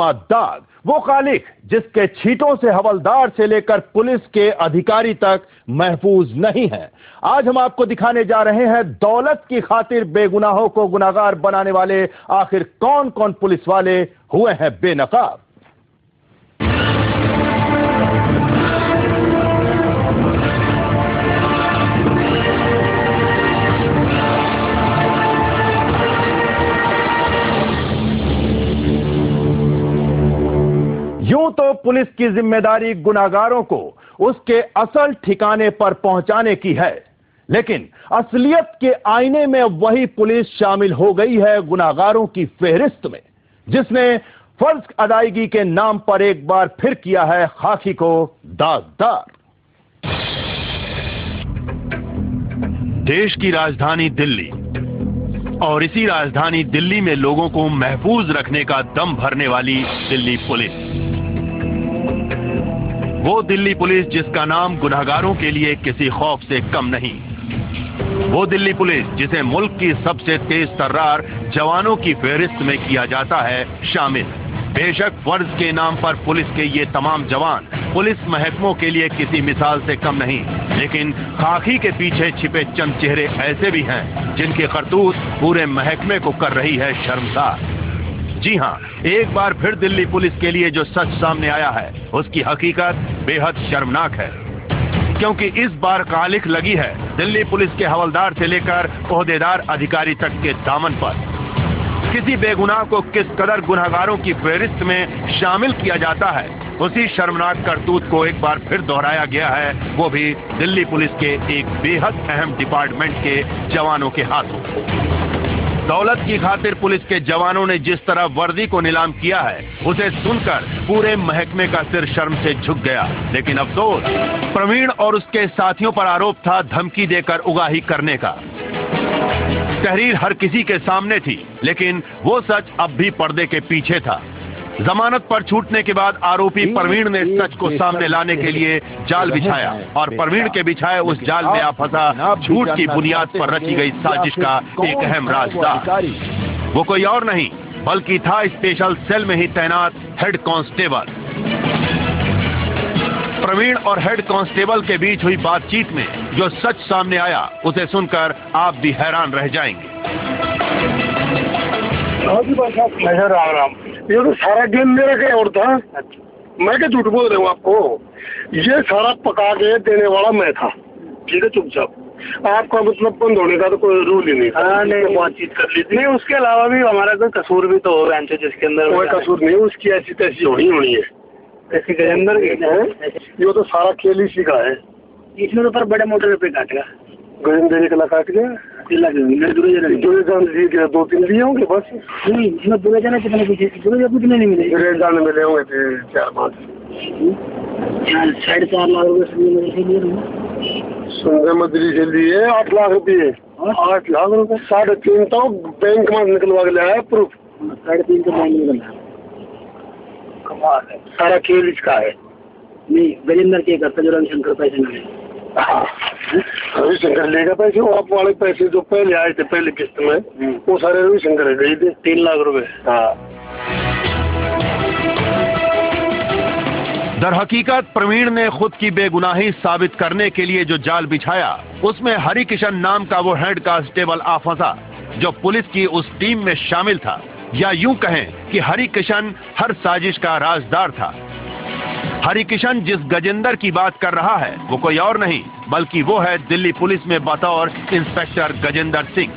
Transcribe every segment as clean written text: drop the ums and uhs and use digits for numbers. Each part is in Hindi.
दाग, वो खालिक जिसके छींटों से हवलदार से लेकर पुलिस के अधिकारी तक महफूज नहीं है। आज हम आपको दिखाने जा रहे हैं दौलत की खातिर बेगुनाहों को गुनाहगार बनाने वाले आखिर कौन कौन पुलिस वाले हुए हैं बेनकाब। यूं तो पुलिस की जिम्मेदारी गुनाहगारों को उसके असल ठिकाने पर पहुंचाने की है, लेकिन असलियत के आईने में वही पुलिस शामिल हो गई है गुनाहगारों की फेहरिस्त में, जिसने फर्ज अदायगी के नाम पर एक बार फिर किया है खाकी को दागदार। देश की राजधानी दिल्ली और इसी राजधानी दिल्ली में लोगों को महफूज रखने का दम भरने वाली दिल्ली पुलिस, वो दिल्ली पुलिस जिसका नाम गुनहगारों के लिए किसी खौफ से कम नहीं, वो दिल्ली पुलिस जिसे मुल्क की सबसे तेज तर्रार जवानों की फहरिस्त में किया जाता है शामिल। बेशक फर्ज के नाम पर पुलिस के ये तमाम जवान पुलिस महकमों के लिए किसी मिसाल से कम नहीं, लेकिन खाकी के पीछे छिपे चंद चेहरे ऐसे भी हैं जिनकी करतूत पूरे महकमे को कर रही है शर्मसार। जी हां, एक बार फिर दिल्ली पुलिस के लिए जो सच सामने आया है उसकी हकीकत बेहद शर्मनाक है, क्योंकि इस बार कालिख लगी है दिल्ली पुलिस के हवलदार से लेकर ओहदेदार अधिकारी तक के दामन पर। किसी बेगुनाह को किस कदर गुनहगारों की फहरिस्त में शामिल किया जाता है, उसी शर्मनाक करतूत को एक बार फिर दोहराया गया है, वो भी दिल्ली पुलिस के एक बेहद अहम डिपार्टमेंट के जवानों के हाथों। दौलत की खातिर पुलिस के जवानों ने जिस तरह वर्दी को नीलाम किया है, उसे सुनकर पूरे महकमे का सिर शर्म से झुक गया। लेकिन अफसोस, प्रवीण और उसके साथियों पर आरोप था धमकी देकर उगाही करने का। तहरीर हर किसी के सामने थी, लेकिन वो सच अब भी पर्दे के पीछे था। जमानत पर छूटने के बाद आरोपी प्रवीण ने सच को सामने लाने के लिए जाल बिछाया और प्रवीण के बिछाए उस जाल में आ फंसा झूठ की बुनियाद पर रची गई साजिश का एक अहम राजदार। वो कोई और नहीं बल्कि था स्पेशल सेल में ही तैनात हेड कांस्टेबल। प्रवीण और हेड कांस्टेबल के बीच हुई बातचीत में जो सच सामने आया, उसे सुनकर आप भी हैरान रह जाएंगे। राम राम, ये तो सारा गेम मेरा क्या और था। मैं क्या झूठ बोल रहा हूँ आपको, ये सारा पका के देने वाला मैं था। ठीक है, चुपचाप। आपका मतलब बंद होने का तो कोई रूल ही नहीं था। नहीं, बातचीत कर ली थी। नहीं, उसके अलावा भी हमारा कोई कसूर भी तो हो, जिसके अंदर कोई कसूर नहीं, उसकी ऐसी तैसी होनी है। ऐसी गजेंद्र ये तो सारा खेल ही सीखा है। इसमें तो पर बड़े मोटे रुपए काटेगा। गजेंद्र निकला काट गया, 2-3 लिए होंगे बस। नहीं, इसमें दूर जाना कितने कुछ नहीं मिले, जाने मिले होंगे 4-5, 4.5 लाख रुपए सुंदर मदरी से लिए। 8 लाख रुपये, 8 लाख रुपए 3.5 तो बैंक में निकलवा के लाया प्रूफ। 3.5 तो बैंक निकला। कमाल है, सारा खेल इसका है। नहीं, गजेंद्र के करता जो रविशंकर पैसे मिले। रविशंकर लेगा पैसे, वो आप वाले पैसे जो पहले आए थे पहले किस्त में, वो सारे रविशंकर गए थे 3 लाख रुपए। हाँ। दर हकीकत प्रवीण ने खुद की बेगुनाही साबित करने के लिए जो जाल बिछाया, उसमें हरि किशन नाम का वो हेड कांस्टेबल आ फंसा जो पुलिस की उस टीम में शामिल था, या यूं कहें कि हरि किशन हर साजिश का राजदार था। हरि किशन जिस गजेंद्र की बात कर रहा है, वो कोई और नहीं बल्कि वो है दिल्ली पुलिस में बतौर इंस्पेक्टर गजेंद्र सिंह।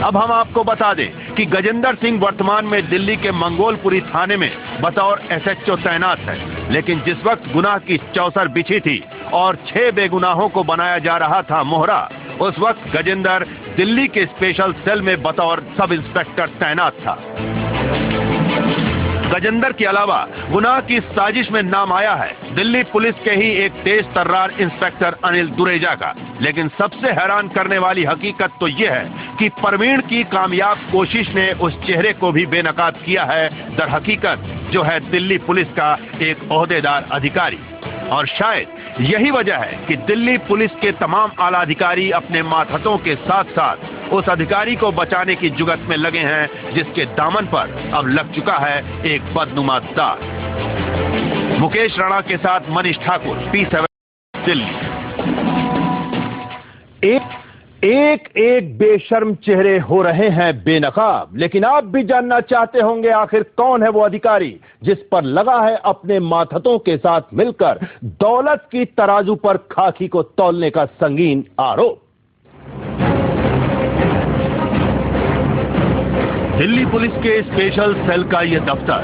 अब हम आपको बता दें कि गजेंद्र सिंह वर्तमान में दिल्ली के मंगोलपुरी थाने में बतौर SHO तैनात है, लेकिन जिस वक्त गुनाह की चौसर बिछी थी और 6 बेगुनाहों को बनाया जा रहा था मोहरा, उस वक्त गजेंद्र दिल्ली के स्पेशल सेल में बतौर सब इंस्पेक्टर तैनात था। गजेंद्र के अलावा गुनाह की साजिश में नाम आया है दिल्ली पुलिस के ही एक तेज तर्रार इंस्पेक्टर अनिल दुरेजा का। लेकिन सबसे हैरान करने वाली हकीकत तो यह है कि प्रवीण की कामयाब कोशिश ने उस चेहरे को भी बेनकाब किया है, दर हकीकत जो है दिल्ली पुलिस का एक ओहदेदार अधिकारी। और शायद यही वजह है कि दिल्ली पुलिस के तमाम आला अधिकारी अपने मातहतों के साथ साथ उस अधिकारी को बचाने की जुगत में लगे हैं जिसके दामन पर अब लग चुका है एक बदनुमा दाग। मुकेश राणा के साथ मनीष ठाकुर, P7 दिल्ली। एक एक बेशर्म चेहरे हो रहे हैं बेनकाब, लेकिन आप भी जानना चाहते होंगे आखिर कौन है वो अधिकारी जिस पर लगा है अपने मातहतों के साथ मिलकर दौलत की तराजू पर खाकी को तौलने का संगीन आरोप। दिल्ली पुलिस के स्पेशल सेल का यह दफ्तर,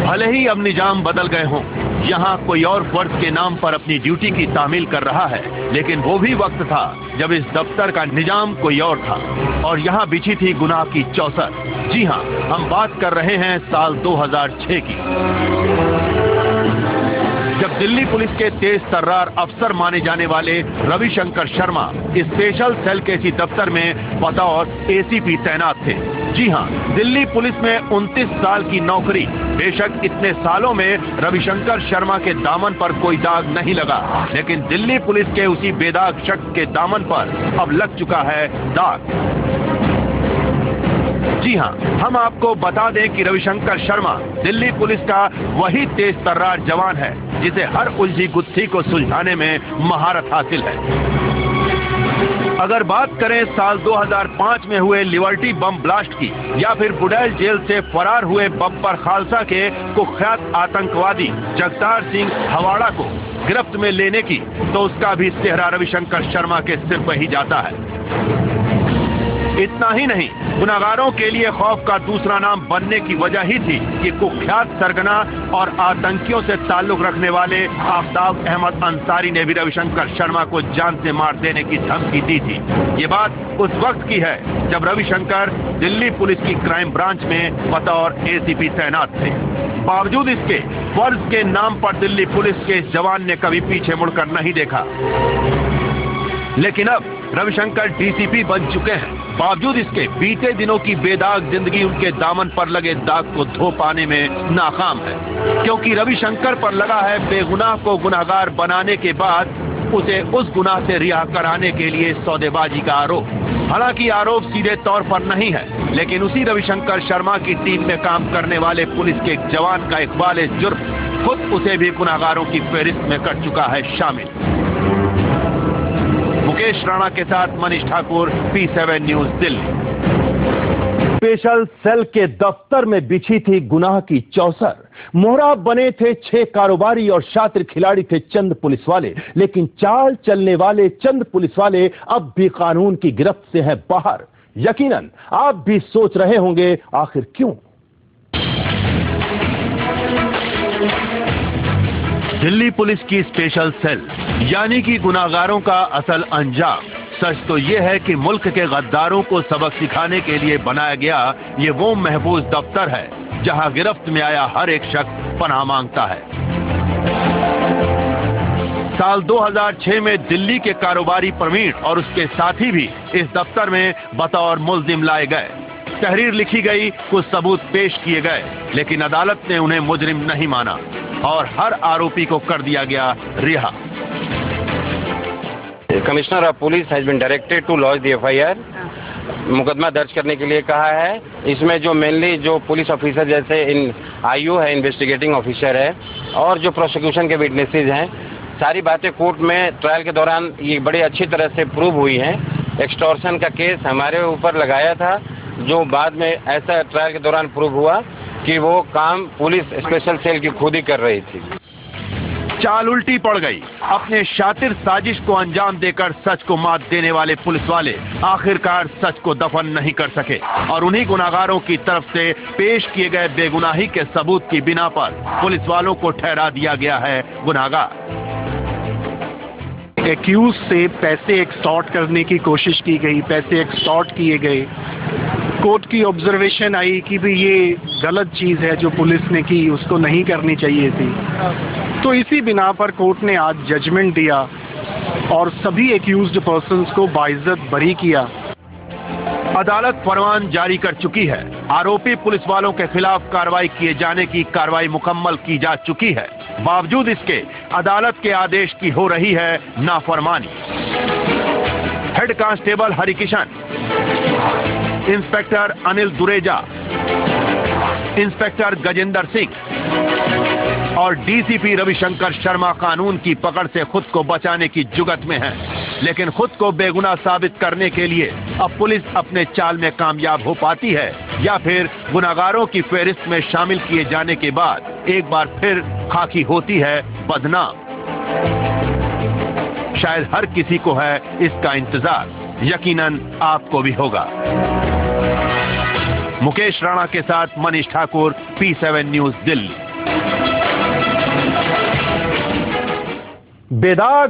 भले ही अब निजाम बदल गए हों, यहाँ कोई और फर्ज के नाम पर अपनी ड्यूटी की तामील कर रहा है, लेकिन वो भी वक्त था जब इस दफ्तर का निजाम कोई और था और यहाँ बिछी थी गुनाह की चौसर। जी हाँ, हम बात कर रहे हैं साल 2006 की, जब दिल्ली पुलिस के तेज तर्रार अफसर माने जाने वाले रविशंकर शर्मा स्पेशल सेल के इसी दफ्तर में बतौर एसीपी तैनात थे। जी हाँ, दिल्ली पुलिस में 29 साल की नौकरी। बेशक इतने सालों में रविशंकर शर्मा के दामन पर कोई दाग नहीं लगा, लेकिन दिल्ली पुलिस के उसी बेदाग शख्स के दामन पर अब लग चुका है दाग। जी हाँ, हम आपको बता दें कि रविशंकर शर्मा दिल्ली पुलिस का वही तेज तर्रार जवान है जिसे हर उलझी गुत्थी को सुलझाने में महारत हासिल है। अगर बात करें साल 2005 में हुए लिबर्टी बम ब्लास्ट की या फिर बुडैल जेल से फरार हुए बब्बर खालसा के कुख्यात आतंकवादी जगतार सिंह हवाड़ा को गिरफ्त में लेने की, तो उसका भी सेहरा रविशंकर शर्मा के सिर पर ही जाता है। इतना ही नहीं, गुनाहगारों के लिए खौफ का दूसरा नाम बनने की वजह ही थी कि कुख्यात सरगना और आतंकियों से ताल्लुक रखने वाले आफ्ताब अहमद अंसारी ने भी रविशंकर शर्मा को जान से मार देने की धमकी दी थी। ये बात उस वक्त की है जब रविशंकर दिल्ली पुलिस की क्राइम ब्रांच में बतौर एसीपी तैनात थे। बावजूद इसके फर्ज के नाम पर दिल्ली पुलिस के इस जवान ने कभी पीछे मुड़कर नहीं देखा, लेकिन अब रविशंकर डीसीपी बन चुके हैं। बावजूद इसके बीते दिनों की बेदाग जिंदगी उनके दामन पर लगे दाग को धो पाने में नाकाम है, क्योंकि रविशंकर पर लगा है बेगुनाह को गुनाहगार बनाने के बाद उसे उस गुनाह से रिहा कराने के लिए सौदेबाजी का आरोप। हालांकि आरोप सीधे तौर पर नहीं है, लेकिन उसी रविशंकर शर्मा की टीम में काम करने वाले पुलिस के एक जवान का इकबाल जुर्म खुद उसे भी गुनाहगारों की फहरिस्त में कर चुका है शामिल। मुकेश राणा के साथ Manish Thakur, P7 news Delhi. Special cell के दफ्तर में बिछी थी गुनाह की चौसर। मोहरा बने थे 6 कारोबारी और शातिर खिलाड़ी थे चंद पुलिस वाले, लेकिन चाल चलने वाले चंद पुलिस वाले अब भी कानून की गिरफ्त से हैं बाहर। यकीनन आप भी सोच रहे होंगे आखिर क्यों। दिल्ली पुलिस की स्पेशल सेल यानी कि गुनाहगारों का असल अंजाम। सच तो यह है कि मुल्क के गद्दारों को सबक सिखाने के लिए बनाया गया ये वो महफूज दफ्तर है जहां गिरफ्त में आया हर एक शख्स पनाह मांगता है। साल 2006 में दिल्ली के कारोबारी प्रवीण और उसके साथी भी इस दफ्तर में बतौर मुल्जिम लाए गए। तहरीर लिखी गई, कुछ सबूत पेश किए गए, लेकिन अदालत ने उन्हें मुजरिम नहीं माना और हर आरोपी को कर दिया गया रिहा। Commissioner of police has been directed to launch the FIR, मुकदमा दर्ज करने के लिए कहा है। इसमें जो मेनली जो पुलिस ऑफिसर जैसे आईओ है, इन्वेस्टिगेटिंग ऑफिसर है, और जो प्रोसिक्यूशन के विटनेसेस हैं, सारी बातें कोर्ट में ट्रायल के दौरान ये बड़ी अच्छी तरह से प्रूव हुई हैं। एक्सटॉर्शन का केस हमारे ऊपर लगाया था, जो बाद में ऐसा ट्रायल के दौरान प्रूव हुआ कि वो काम पुलिस स्पेशल सेल की खुद ही कर रही थी। चाल उल्टी पड़ गई। अपने शातिर साजिश को अंजाम देकर सच को मात देने वाले पुलिस वाले आखिरकार सच को दफन नहीं कर सके और उन्हीं गुनाहगारों की तरफ से पेश किए गए बेगुनाही के सबूत की बिना पर पुलिस वालों को ठहरा दिया गया है गुनाहगार। एक्यूज से पैसे एक्सटॉर्ट करने की कोशिश की गई, पैसे एक्सटॉर्ट किए गए। कोर्ट की ऑब्जर्वेशन आई कि भी ये गलत चीज़ है जो पुलिस ने की, उसको नहीं करनी चाहिए थी। तो इसी बिना पर कोर्ट ने आज जजमेंट दिया और सभी एक्यूज्ड पर्सन्स को बाइज्जत बरी किया। अदालत फरमान जारी कर चुकी है। आरोपी पुलिस वालों के खिलाफ कार्रवाई किए जाने की कार्रवाई मुकम्मल की जा चुकी है। बावजूद इसके अदालत के आदेश की हो रही है नाफरमानी। Head constable Harikishan, inspector Anil Dureja, inspector Gajendra Singh और डीसीपी रविशंकर शर्मा कानून की पकड़ से खुद को बचाने की जुगत में हैं, लेकिन खुद को बेगुनाह साबित करने के लिए अब पुलिस अपने चाल में कामयाब हो पाती है या फिर गुनाहगारों की फेहरिस्त में शामिल किए जाने के बाद एक बार फिर खाकी होती है बदनाम। शायद हर किसी को है इसका इंतजार, यकीनन आपको भी होगा। मुकेश राणा के साथ मनीष ठाकुर, P7 न्यूज दिल्ली। बेदाग